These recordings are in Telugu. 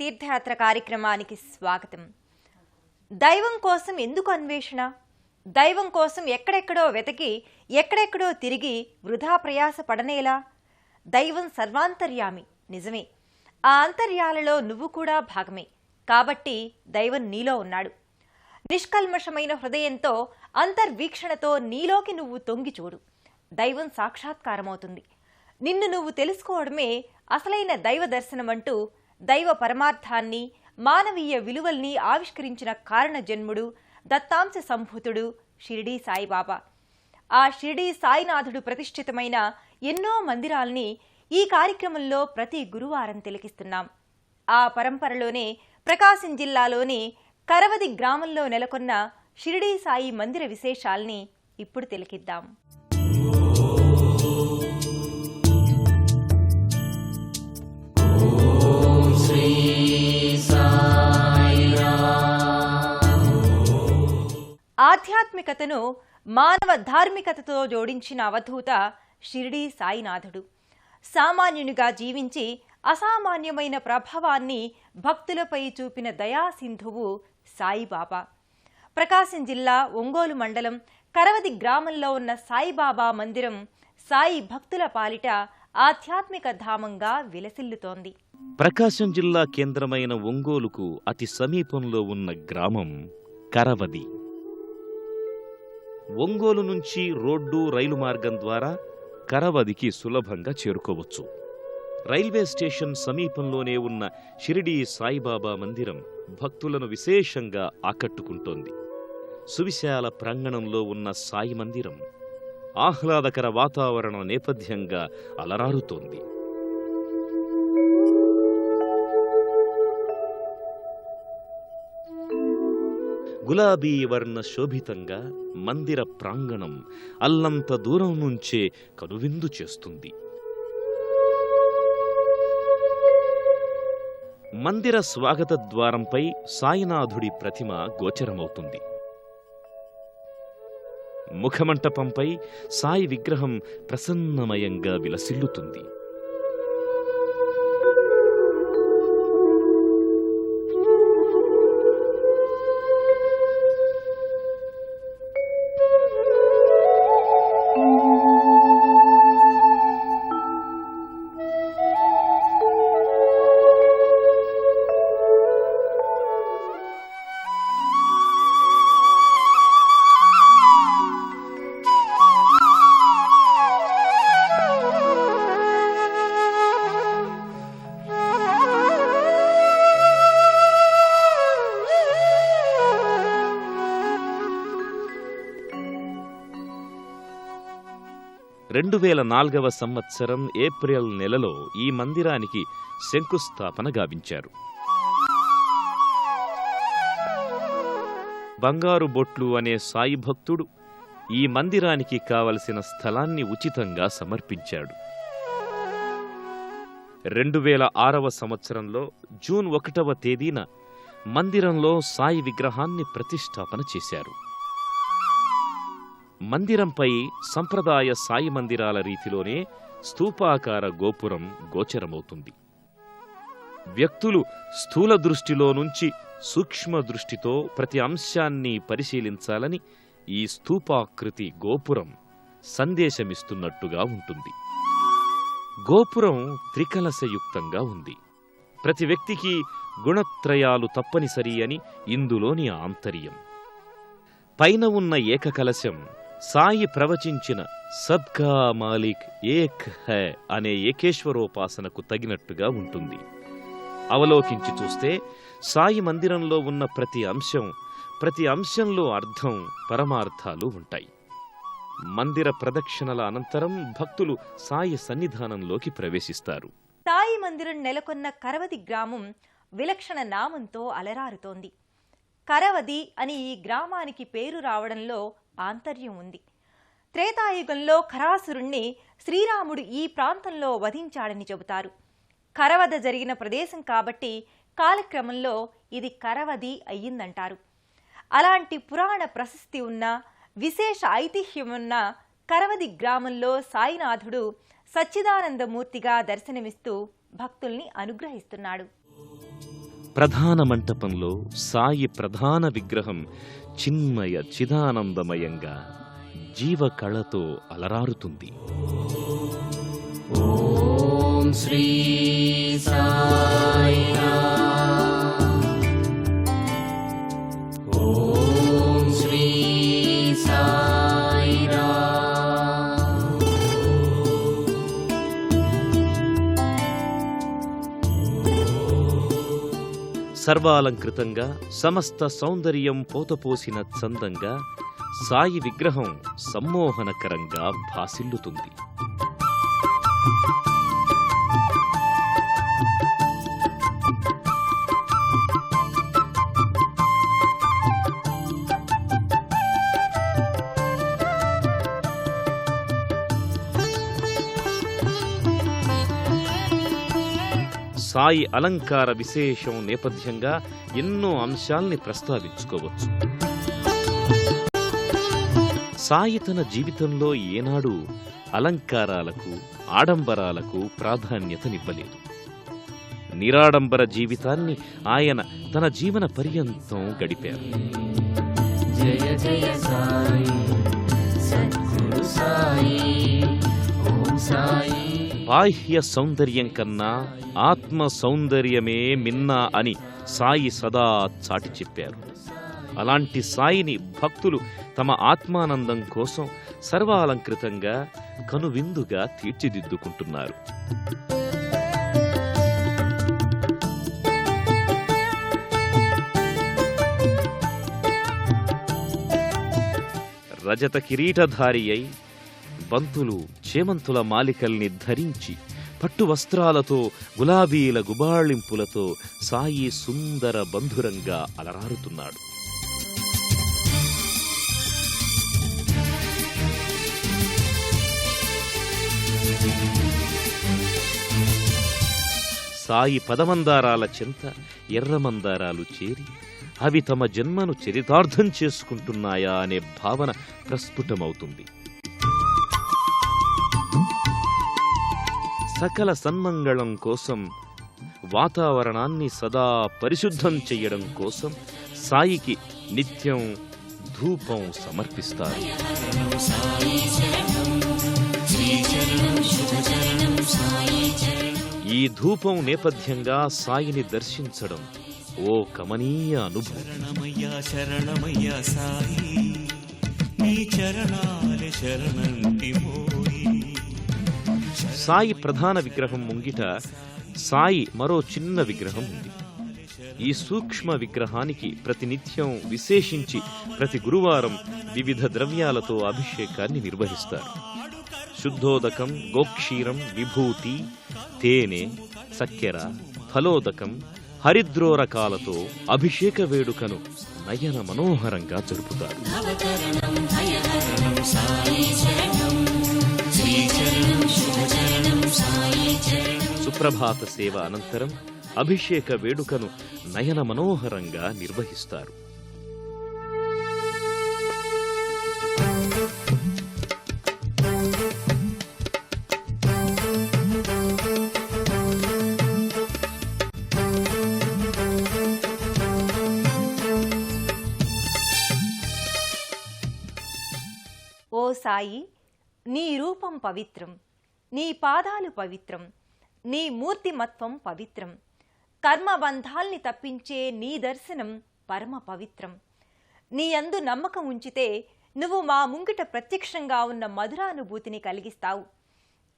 తీర్థయాత్ర కార్యక్రమానికి స్వాగతం. దైవం కోసం ఎందుకు అన్వేషణ? దైవం కోసం ఎక్కడెక్కడో వెతకి ఎక్కడెక్కడో తిరిగి వృధా ప్రయాస పడనేలా? దైవం సర్వాంతర్యామి, నిజమే. ఆ అంతర్యాలలో నువ్వు కూడా భాగమే. కాబట్టి దైవం నీలో ఉన్నాడు. నిష్కల్మషమైన హృదయంతో అంతర్వీక్షణతో నీలోకి నువ్వు తొంగి చూడు. దైవం సాక్షాత్కారమవుతుంది. నిన్ను నువ్వు తెలుసుకోవడమే అసలైన దైవ దర్శనమంటూ దైవ పరమార్థాన్ని, మానవీయ విలువల్ని ఆవిష్కరించిన కారణ జన్ముడు, దత్తాంశ సంభూతుడు షిరిడీ సాయిబాబా. ఆ షిరిడీ సాయినాథుడు ప్రతిష్ఠితమైన ఎన్నో మందిరాల్ని ఈ కార్యక్రమంలో ప్రతి గురువారం తిలకిస్తున్నాం. ఆ పరంపరలోనే ప్రకాశం జిల్లాలోని కరవది గ్రామంలో నెలకొన్న షిరిడీ సాయి మందిర విశేషాల్ని ఇప్పుడు తిలకిద్దాం. ఆధ్యాత్మికతను మానవ ధార్మికతతో జోడించిన అవధూత షిరిడీ సాయినాథుడు. సామాన్యునిగా జీవించి అసామాన్యమైన ప్రభావాన్ని భక్తులపై చూపిన దయాసింధువు సాయిబాబా. ప్రకాశం జిల్లా ఒంగోలు మండలం కరవది గ్రామంలో ఉన్న సాయిబాబా మందిరం సాయి భక్తుల పాలిట ఆధ్యాత్మిక ధామంగా విలసిల్లుతోంది. ప్రకాశం జిల్లా కేంద్రమైన ఒంగోలుకు అతి సమీపంలో ఉన్న గ్రామం కరవది. ఒంగోలు నుంచి రోడ్డు, రైలు మార్గం ద్వారా కరవదికి సులభంగా చేరుకోవచ్చు. రైల్వే స్టేషన్ సమీపంలోనే ఉన్న షిరిడీ సాయిబాబా మందిరం భక్తులను విశేషంగా ఆకట్టుకుంటోంది. సువిశాల ప్రాంగణంలో ఉన్న సాయి మందిరం ఆహ్లాదకర వాతావరణ నేపథ్యంగా అలరారుతోంది. గులాబీ వర్ణ శోభితంగా మందిర ప్రాంగణం అల్లంత దూరం నుంచే కనువిందు చేస్తుంది. మందిర స్వాగత ద్వారంపై సాయినాథుడి ప్రతిమ గోచరమవుతుంది. ముఖమంటపంపై సాయి విగ్రహం ప్రసన్నమయంగా విలసిల్లుతుంది. సంవత్సరం ఏప్రిల్ నెలలో ఈ మందిరానికి శంకుస్థాపన గావించారు. బంగారు బొట్లు అనే సాయి భక్తుడు ఈ మందిరానికి కావలసిన స్థలాన్ని ఉచితంగా సమర్పించాడు. 2006వ సంవత్సరంలో జూన్ 1వ తేదీన మందిరంలో సాయి విగ్రహాన్ని ప్రతిష్ఠాపన చేశారు. మందిరంపై సంప్రదాయ సాయి మందిరాల రీతిలోనే స్తూపాకార గోపురం గోచరమవుతుంది. వ్యక్తులు స్థూల దృష్టిలో నుంచి సూక్ష్మ దృష్టితో ప్రతి అంశాన్ని పరిశీలించాలని ఈ స్తూపాకృతి గోపురం సందేశమిస్తున్నట్టుగా ఉంటుంది. గోపురం త్రికలశయుక్తంగా ఉంది. ప్రతి వ్యక్తికి గుణత్రయాలు తప్పనిసరి అని ఇందులోని ఆంతర్యం. పైన ఉన్న ఏకకలశం సాయి ప్రవచించిన సబ్కా మాలిక్ ఏక్ హై అనే ఏకేశ్వరోపాసనకు తగినట్టుగా ఉంటుంది. అవలోకించి చూస్తే సాయి మందిరంలో ఉన్న ప్రతి అంశంలో అర్థం, పరమార్థాలు ఉంటాయి. మందిర ప్రదక్షిణల అనంతరం భక్తులు సాయి సన్నిధానంలోకి ప్రవేశిస్తారు. సాయి మందిరం నెలకొన్న కరవది గ్రామం విలక్షణ నామంతో అలరారుతోంది. కరవది అని ఈ గ్రామానికి పేరు రావడంలో ఆంతర్యం ఉంది. త్రేతాయుగంలో ఖరాసురుణ్ణి శ్రీరాముడు ఈ ప్రాంతంలో వధించాడని చెబుతారు. కరవద జరిగిన ప్రదేశం కాబట్టి కాలక్రమంలో ఇది కరవది అయ్యిందంటారు. అలాంటి పురాణ ప్రశస్తి ఉన్న, విశేష ఐతిహ్యమున్న కరవది గ్రామంలో సాయినాథుడు సచ్చిదానందమూర్తిగా దర్శనమిస్తూ భక్తుల్ని అనుగ్రహిస్తున్నాడు. ప్రధాన మంటపంలో సాయి ప్రధాన విగ్రహం చిన్మయ చిదానందమయంగా జీవకళతో అలరారుతుంది. ఓం శ్రీ సాయిరామ్. ఓం శ్రీ సాయిరామ్. సర్వాలంకృతంగా సమస్త సౌందర్యం పోతపోసిన చందంగా సాయి విగ్రహం సమ్మోహనకరంగా భాసిల్లుతుంది. సాయి అలంకార విశేషం నేపథ్యంగా ఎన్నో అంశాల్ని ప్రస్తావించుకోవచ్చు. సాయి తన జీవితంలో ఏనాడు అలంకారాలకు, ఆడంబరాలకు ప్రాధాన్యతనివ్వలేదు. నిరాడంబర జీవితాన్ని ఆయన తన జీవన పర్యంతం గడిపారు. జయ జయ సాయి సద్గురు సాయి. ఓం సాయి. బాహ్య సౌందర్యం కన్నా ఆత్మ సౌందర్యమే మిన్నా అని సాయి సదా చాటి చెప్పారు. అలాంటి సాయిని భక్తులు తమ ఆత్మానందం కోసం సర్వాలంకృతంగా కనువిందుగా తీర్చిదిద్దుకుంటున్నారు. రజత కిరీటధారి అయి బంతులు చేమంతుల మాలికల్ని ధరించి పట్టు వస్త్రాలతో గులాబీల గుబాళింపులతో సాయి సుందర బంధురంగా అలరారుతున్నాడు. సాయి పదమందారాల చెంత ఎర్రమందారాలు చేరి అవి తమ జన్మను చరితార్థం చేసుకుంటున్నాయా అనే భావన ప్రస్ఫుటమవుతుంది. సకల సన్మంగళం కోసం, వాతావరణాన్ని సదా పరిశుద్ధం చెయ్యడం కోసం సాయికి నిత్యం ధూపం సమర్పిస్తారు. ఈ ధూపం నేపథ్యంగా సాయిని దర్శించడం ఓ కమనీయ అనుభవం. శరణమయ్యా శరణమయ్యా సాయి, నీ చరణాలే శరణంటి మోయి. సాయి ప్రధాన విగ్రహం ముంగిట సాయి మరో చిన్న విగ్రహం ఉంది. ఈ సూక్ష్మ విగ్రహానికి ప్రతినిత్యం విశేషించి ప్రతి గురువారం వివిధ ద్రవ్యాలతో అభిషేకాన్ని నిర్వహిస్తారు. శుద్ధోదకం, గోక్షీరం, విభూతి, తేనె, చక్కెర, ఫలోదకం, హరిద్రోరకాలతో అభిషేక వేడుకను నయన మనోహరంగా జరుపుతారు. సుప్రభాత సేవ అనంతరం అభిషేక వేడుకను నయన మనోహరంగా నిర్వహిస్తారు. ఓ సాయి, నీ రూపం పవిత్రం, నీ పాదాలు పవిత్రం, నీ మూర్తిమత్వం పవిత్రం, కర్మబంధాల్ని తప్పించే నీ దర్శనం పరమ పవిత్రం. నీ యందు నమ్మకం ఉంచితే నువ్వు మా ముంగిట ప్రత్యక్షంగా ఉన్న మధురానుభూతిని కలిగిస్తావు.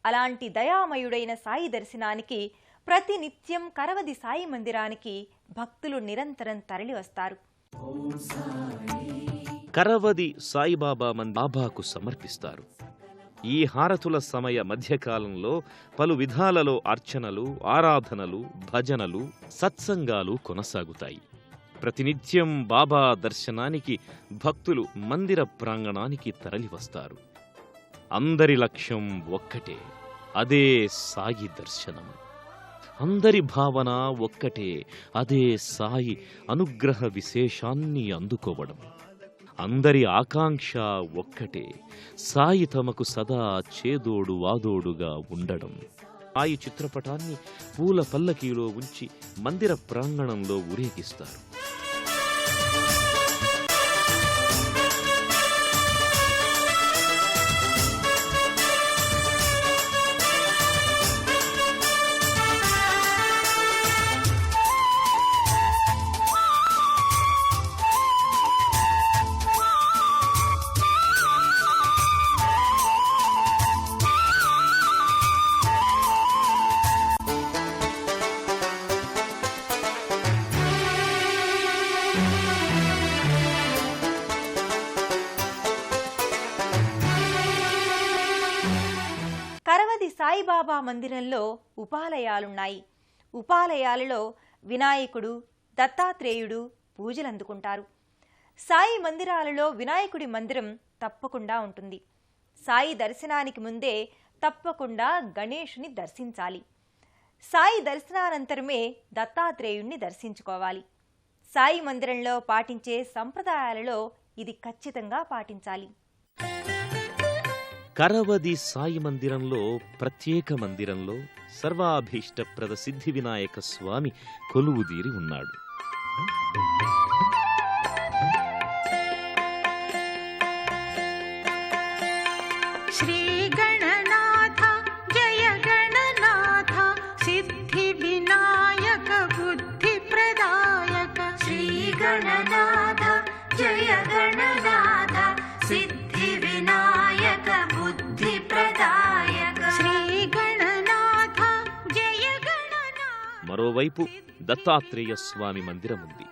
అలాంటి దయామయుడైన సాయి దర్శనానికి ప్రతినిత్యం కరవది సాయి మందిరానికి భక్తులు నిరంతరం తరలి వస్తారు. కరవది సాయిబాబా బాబాకు సమర్పిస్తారు. ఈ హారతుల సమయ మధ్యకాలంలో పలు విధాలలో అర్చనలు, ఆరాధనలు, భజనలు, సత్సంగాలు కొనసాగుతాయి. ప్రతినిత్యం బాబా దర్శనానికి భక్తులు మందిర ప్రాంగణానికి తరలివస్తారు. అందరి లక్ష్యం ఒక్కటే, అదే సాయి దర్శనం. అందరి భావన ఒక్కటే, అదే సాయి అనుగ్రహ విశేషాన్ని అందుకోవడం. అందరి ఆకాంక్ష ఒక్కటే, సాయి తమకు సదా చేదోడు వాదోడుగా ఉండడం. సాయి చిత్రపటాన్ని పూల పల్లకీలో ఉంచి మందిర ప్రాంగణంలో ఊరేగిస్తారు. కరవది సాయిబాబా మందిరంలో ఉపాలయాలున్నాయి. ఉపాలయాలలో వినాయకుడు, దత్తాత్రేయుడు పూజలందుకుంటారు. సాయి మందిరాలలో వినాయకుడి మందిరం తప్పకుండా ఉంటుంది. సాయి దర్శనానికి ముందే తప్పకుండా గణేశుని దర్శించాలి. సాయి దర్శనానంతరమే దత్తాత్రేయుణ్ణి దర్శించుకోవాలి. సాయి మందిరంలో పాటించే సంప్రదాయాలలో ఇది ఖచ్చితంగా పాటించాలి. కరవది సాయి మందిరంలో ప్రత్యేక మందిరంలో సర్వాభీష్టప్రద సిద్ధి వినాయక స్వామి కొలువుదీరి ఉన్నాడు. శ్రీ గణనాథ జయ గణనాథ సిద్ధి వినాయక బుద్ధి ప్రదాయక. శ్రీ గణనాథ జయ గణనాథ సిద్ధి వినాయక బుద్ధి ప్రదాయక. శ్రీ గణనాథ జయ గణనాథ. మరోవైపు దత్తాత్రేయ స్వామి మందిరముంది.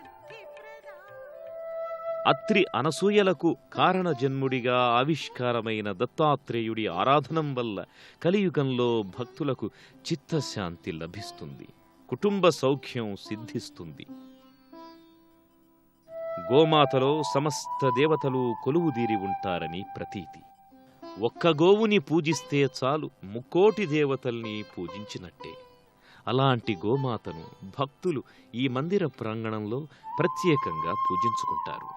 అత్రి అనసూయలకు కారణజన్ముడిగా ఆవిష్కారమైన దత్తాత్రేయుడి ఆరాధనం వల్ల కలియుగంలో భక్తులకు చిత్తశాంతి లభిస్తుంది, కుటుంబ సౌఖ్యం సిద్ధిస్తుంది. గోమాతలో సమస్త దేవతలు కొలువుదీరి ఉంటారని ప్రతీతి. ఒక్క గోవుని పూజిస్తే చాలు ముక్కోటి దేవతల్ని పూజించినట్టే. అలాంటి గోమాతను భక్తులు ఈ మందిర ప్రాంగణంలో ప్రత్యేకంగా పూజించుకుంటారు.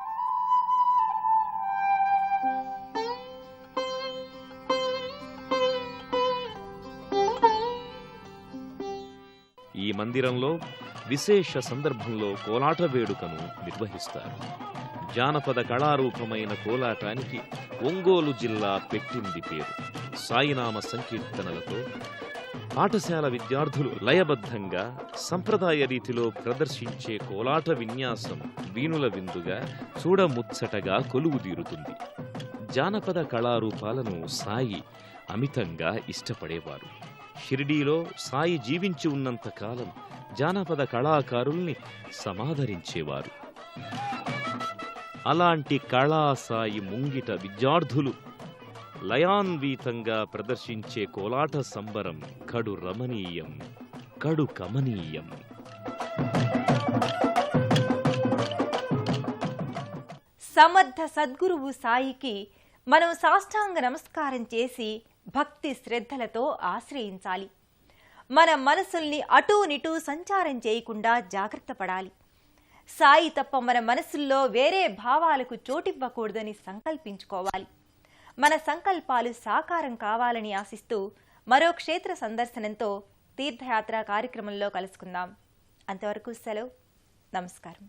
ఈ మందిరంలో విశేష సందర్భంలో కోలాట వేడుకను నిర్వహిస్తారు. జానపద కళారూపమైన కోలాటానికి ఒంగోలు జిల్లా పెట్టింది పేరు. సాయినామ సంకీర్తనలతో పాఠశాల విద్యార్థులు లయబద్ధంగా సంప్రదాయ రీతిలో ప్రదర్శించే కోలాట విన్యాసం వీణుల విందుగా చూడముచ్చటగా కొలువుదీరుతుంది. జానపద కళారూపాలను సాయి అమితంగా ఇష్టపడేవారు. షిరిడీలో సాయి జీవించి ఉన్నంతకాలం జానపద కళాకారుల్ని సమాదరించేవారు. అలాంటి కళాసాయి ముంగిట విద్యార్థులు లయాన్వీతంగా ప్రదర్శించే కోలాట సంబరం కడు రమణీయం, కడు కమనీయం. సమర్థ సద్గురువు సాయికి మనం సాష్టాంగ నమస్కారం చేసి భక్తి శ్రద్ధలతో ఆశ్రయించాలి. మన మనసుల్ని అటూనిటూ సంచారం చేయకుండా జాగ్రత్త పడాలి. సాయి తప్ప మన మనసుల్లో వేరే భావాలకు చోటివ్వకూడదని సంకల్పించుకోవాలి. మన సంకల్పాలు సాకారం కావాలని ఆశిస్తూ మరో క్షేత్ర సందర్శనంతో తీర్థయాత్ర కార్యక్రమంలో కలుసుకుందాం. అంతవరకు సెలవు. నమస్కారం.